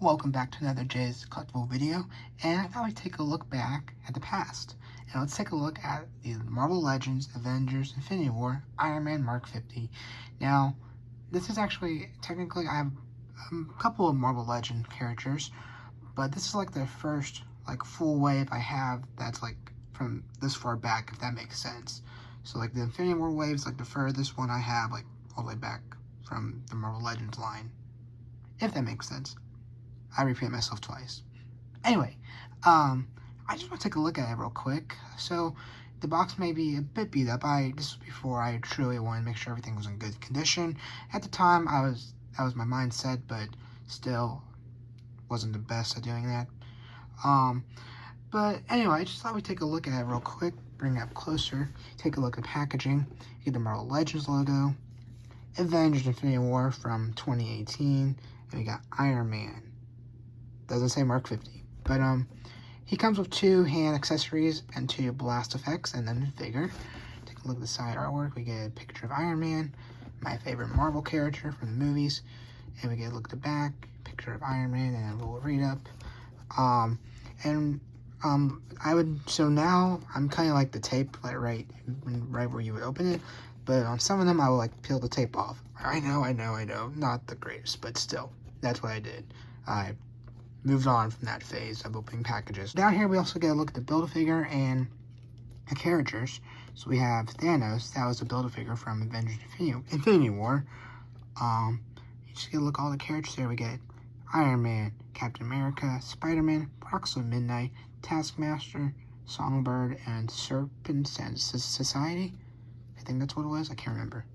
Welcome back to another Jay's Collectible video, and I thought we'd take a look back at the past. And let's take a look at the Marvel Legends Avengers Infinity War Iron Man Mark 50. Now, this is actually, technically, I have a couple of Marvel Legend characters, but this is like the first full wave I have that's from this far back, if that makes sense. So the Infinity War wave is the furthest one I have all the way back from the Marvel Legends line, if that makes sense. I repeat myself twice. Anyway, I just want to take a look at it real quick. So, the box may be a bit beat up. This was before I truly wanted to make sure everything was in good condition. At the time, that was my mindset, but still wasn't the best at doing that. But anyway, I just thought we'd take a look at it real quick, bring it up closer, take a look at the packaging. You get the Marvel Legends logo, Avengers Infinity War from 2018, and we got Iron Man. Doesn't say Mark 50, but he comes with 2 hand accessories and 2 blast effects, and then a figure. Take a look at the side artwork. We get a picture of Iron Man, my favorite Marvel character from the movies, and we get a look at the back, picture of Iron Man, and a little read up. So now I'm kind of like the tape, right where you would open it, but on some of them I will peel the tape off. I know, not the greatest, but still, that's what I did. I moved on from that phase of opening packages. Down here we also get a look at the Build-A-Figure and the characters. So we have Thanos. That was the Build-A-Figure from Avengers Infinity War. You just get a look at all the characters there. We get Iron Man, Captain America, Spider-Man, Proxima Midnight, Taskmaster, Songbird, and Serpent Society. I think that's what it was. I can't remember.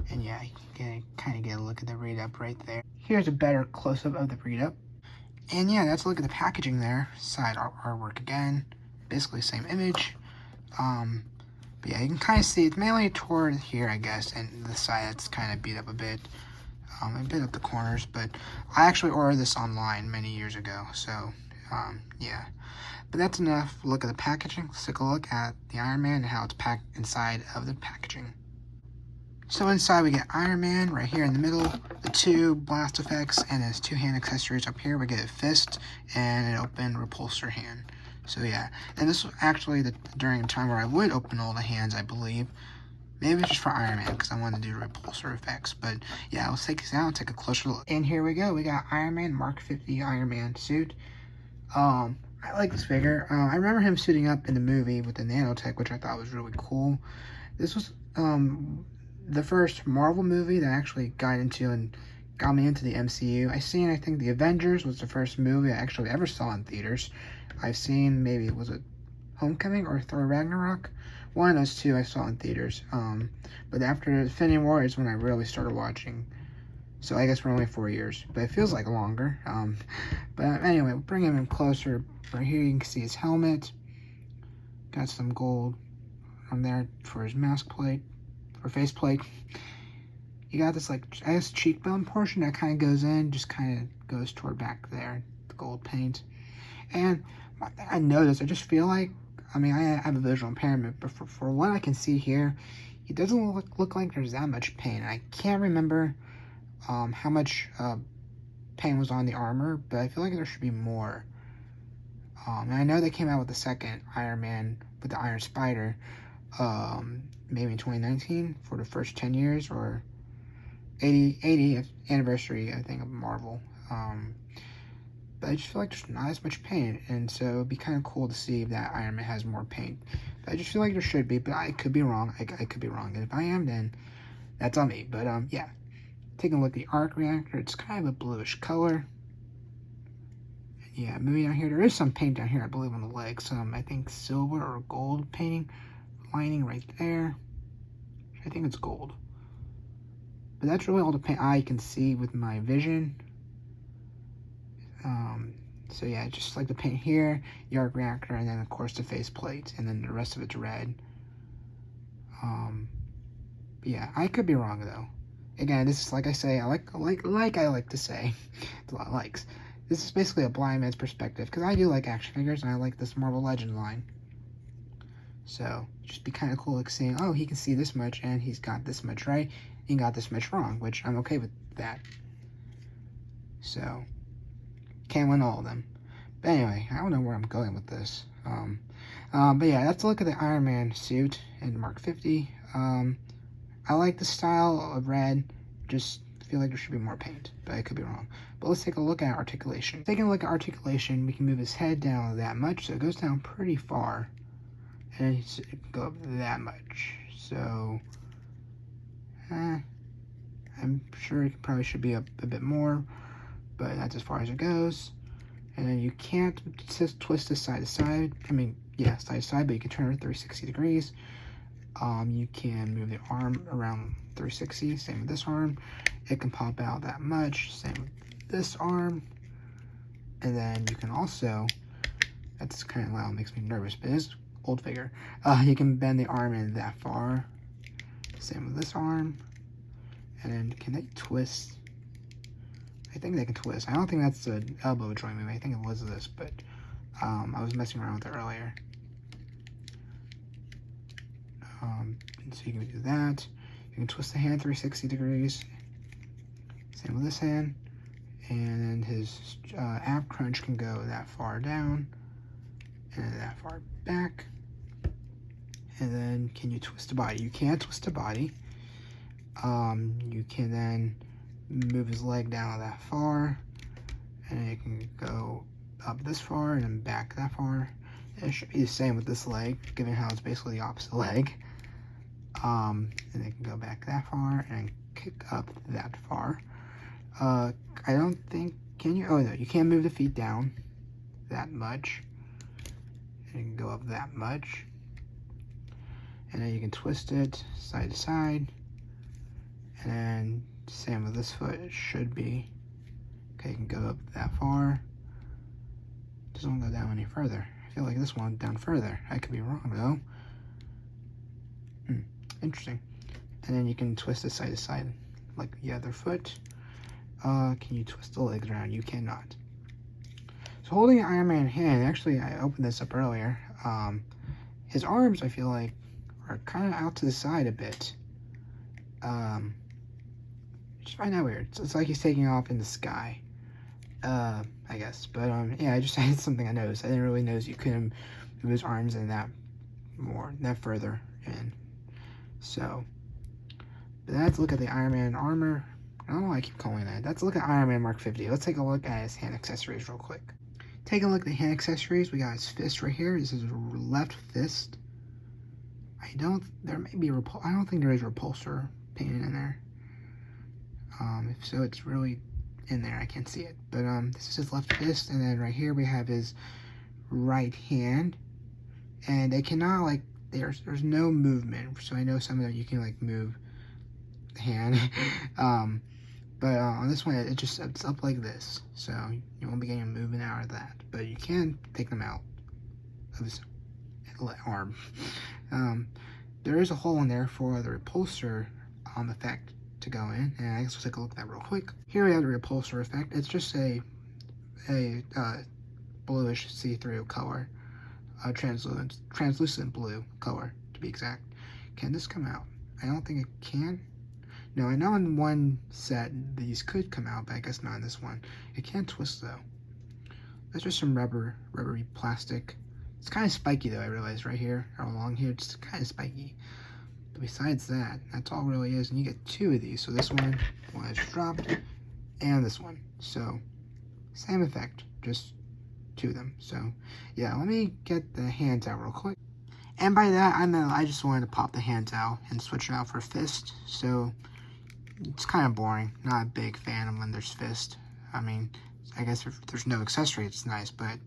And yeah, you can kind of get a look at the read-up right there. Here's a better close-up of the read-up. And yeah, that's a look at the packaging there. Side artwork again. Basically same image. But yeah, you can kind of see it's mainly toward here, I guess, and the side that's kind of beat up a bit. A bit up the corners, but I actually ordered this online many years ago, so yeah. But that's enough. Look at the packaging. Let's take a look at the Iron Man and how it's packed inside of the packaging. So inside we get Iron Man right here in the middle, the 2 blast effects, and his 2 hand accessories up here. We get a fist and an open repulsor hand. So yeah, and this was actually during a time where I would open all the hands, I believe. Maybe just for Iron Man, because I wanted to do repulsor effects. But yeah, let's take this out, take a closer look. And here we go. We got Iron Man Mark 50 Iron Man suit. I like this figure. I remember him suiting up in the movie with the nanotech, which I thought was really cool. This was the first Marvel movie that I actually got me into the MCU. I think the Avengers was the first movie I actually ever saw in theaters. I've seen, maybe, was it Homecoming or Thor Ragnarok? One of those 2 I saw in theaters. But after Infinity War is when I really started watching. So I guess for only 4 years, but it feels like longer. But anyway, we'll bring him in closer. Right here you can see his helmet. Got some gold on there for his mask plate. Or faceplate. You got this I guess cheekbone portion that kind of goes in, just kind of goes toward back there, the gold paint. And one thing I noticed, I just feel like, I have a visual impairment, but for what I can see here, it doesn't look like there's that much paint. I can't remember how much paint was on the armor, but I feel like there should be more. And I know they came out with the second Iron Man with the Iron Spider, maybe in 2019 for the first 10 years or 80th anniversary, I think, of Marvel. But I just feel like there's not as much paint, and so it'd be kind of cool to see if that Iron Man has more paint. But I just feel like there should be, but I could be wrong. I could be wrong, and if I am, then that's on me. But yeah, taking a look at the arc reactor, it's kind of a bluish color. Yeah, moving down here, there is some paint down here, I believe, on the legs. I think silver or gold painting lining right there. I think it's gold. But that's really all the paint I can see with my vision. So yeah, just like the paint here, the arc reactor, and then of course the faceplate, and then the rest of it's red. But yeah, I could be wrong though. Again, this is like I say, I like to say, a lot of likes. This is basically a blind man's perspective, because I do like action figures, and I like this Marvel Legends line. So, just be kind of cool, seeing, oh, he can see this much, and he's got this much right, he got this much wrong, which I'm okay with that. So, can't win all of them. But anyway, I don't know where I'm going with this. But yeah, let's look at the Iron Man suit in Mark 50. I like the style of red, just feel like there should be more paint, but I could be wrong. But let's take a look at articulation. Taking a look at articulation, we can move his head down that much, so it goes down pretty far, and it can go up that much. So, I'm sure it probably should be up a bit more, but that's as far as it goes. And then you can't just twist this side to side. I mean, yeah, side to side, but you can turn it 360 degrees. You can move the arm around 360, same with this arm. It can pop out that much, same with this arm. And then you can also, that's kind of loud, makes me nervous, but it's old figure. You can bend the arm in that far, same with this arm. And then can they twist? I think they can twist. I don't think that's an elbow joint move. I think it was this, but I was messing around with it earlier. So you can do that. You can twist the hand 360 degrees. Same with this hand. And then his ab crunch can go that far down and that far back. And then can you twist the body? You can't twist the body. You can then move his leg down that far, and it can go up this far and then back that far. And it should be the same with this leg, given how it's basically the opposite leg. And it can go back that far and kick up that far. I don't think, can you? Oh no, you can't move the feet down that much. And you can go up that much. And then you can twist it side to side. And then same with this foot, it should be. Okay, you can go up that far. Doesn't go down any further. I feel like this one down further. I could be wrong though. Interesting. And then you can twist it side to side like the other foot. Can you twist the legs around? You cannot. So holding an Iron Man hand, actually I opened this up earlier. His arms I feel like are kind of out to the side a bit. Just find that weird. It's like he's taking off in the sky. I guess. But yeah, it's something I noticed. I didn't really notice you couldn't move his arms in that further in. So, but let's look at the Iron Man armor. I don't know why I keep calling that. Let's look at Iron Man Mark 50. Let's take a look at his hand accessories real quick. Taking a look at the hand accessories, we got his fist right here. This is a left fist. There may be I don't think there is a repulsor painted in there. If so, it's really in there. I can't see it. But this is his left fist, and then right here we have his right hand. And they cannot, like, there's no movement. So I know some of them you can, like, move the hand. But on this one, it's up like this. So you won't be getting a movement out of that. But you can take them out of his arm. There is a hole in there for the repulsor effect to go in, and I guess we'll take a look at that real quick. Here we have the repulsor effect. It's just a bluish see-through color, translucent blue color to be exact. Can this come out? I don't think it can. No, I know in one set these could come out, but I guess not in this one. It can't twist though. That's just some rubbery plastic. It's kind of spiky though, I realized right here, or along here, it's kind of spiky. But besides that, that's all it really is, and you get two of these. So this one I just dropped, and this one. So, same effect, just two of them. So, yeah, let me get the hands out real quick. And by that, I meant I just wanted to pop the hands out and switch it out for a fist. So, it's kind of boring. Not a big fan of when there's fist. I mean, I guess if there's no accessory, it's nice, but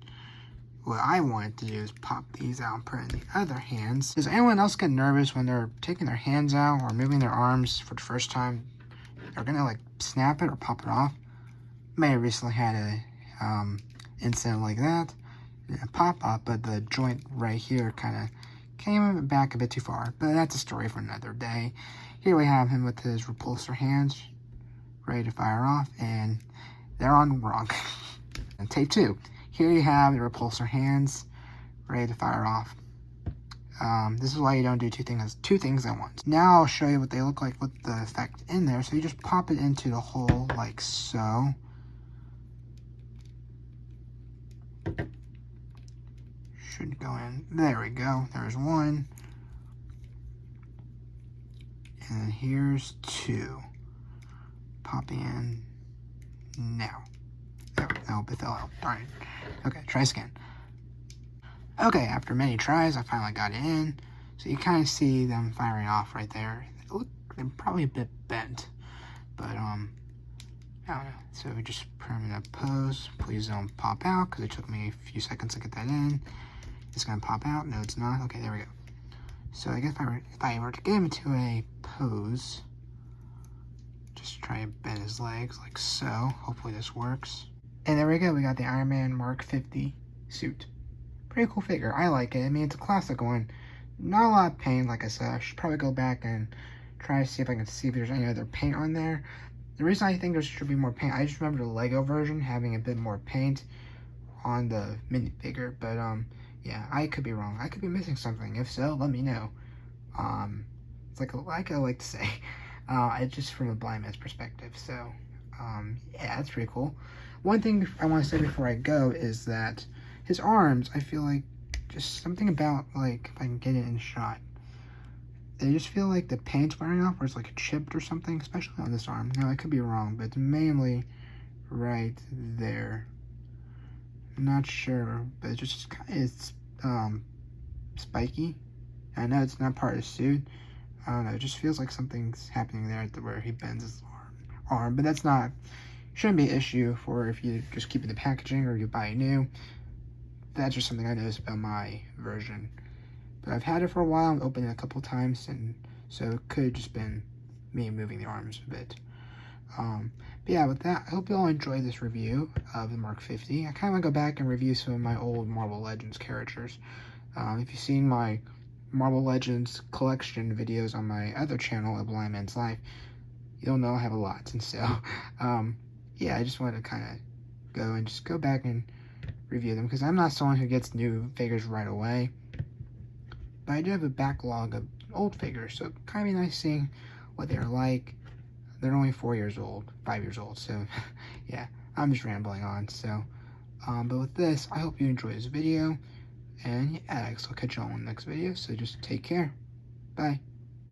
what I wanted to do is pop these out and put it in the other hands. Does anyone else get nervous when they're taking their hands out or moving their arms for the first time? They're gonna like snap it or pop it off. May have recently had a incident like that. It didn't pop up, but the joint right here kind of came back a bit too far. But that's a story for another day. Here we have him with his repulsor hands ready to fire off, and they're on wrong. And tape 2. Here you have the repulsor hands ready to fire off. This is why you don't do two things at once. Now I'll show you what they look like with the effect in there. So you just pop it into the hole like so. should go in. There we go. There's one. And here's two. Popping in now. There we go. It fell out. Darn it. Okay, try again. Okay, after many tries, I finally got it in. So you kind of see them firing off right there. They're probably a bit bent. But, I don't know. So we just put them in a pose. Please don't pop out, because it took me a few seconds to get that in. It's going to pop out. No, it's not. Okay, there we go. So I guess if I were to get him into a pose, just try to bend his legs like so. Hopefully this works. And there we go. We got the Iron Man Mark 50 suit. Pretty cool figure. I like it. I mean, it's a classic one. Not a lot of paint, like I said. I should probably go back and try to see if I can see if there's any other paint on there. The reason I think there should be more paint, I just remember the Lego version having a bit more paint on the minifigure, but yeah, I could be wrong. I could be missing something. If so, let me know. It's like I like to say, it's just from a blind man's perspective. So yeah, that's pretty cool. One thing I want to say before I go is that his arms, I feel like just something about, like, if I can get it in shot, they just feel like the paint's wearing off, or it's like chipped or something, especially on this arm. Now, I could be wrong, but it's mainly right there. I'm not sure, but it's spiky. I know it's not part of the suit. I don't know, it just feels like something's happening there at where he bends his arm, but that's not, shouldn't be an issue for if you just keep it in the packaging or you buy it new. That's just something I noticed about my version. But I've had it for a while, I've opened it a couple times, and so it could have just been me moving the arms a bit. But yeah, with that, I hope you all enjoyed this review of the Mark 50. I kind of want to go back and review some of my old Marvel Legends characters. If you've seen my Marvel Legends collection videos on my other channel, A Blind Man's Life, you'll know I have a lot. And so, yeah, I just wanted to kind of go back and review them, because I'm not someone who gets new figures right away. But I do have a backlog of old figures, so it kind of be nice seeing what they're like. They're only 5 years old, so yeah, I'm just rambling on. So, but with this, I hope you enjoyed this video, and yeah, I'll catch you all in the next video, so just take care. Bye.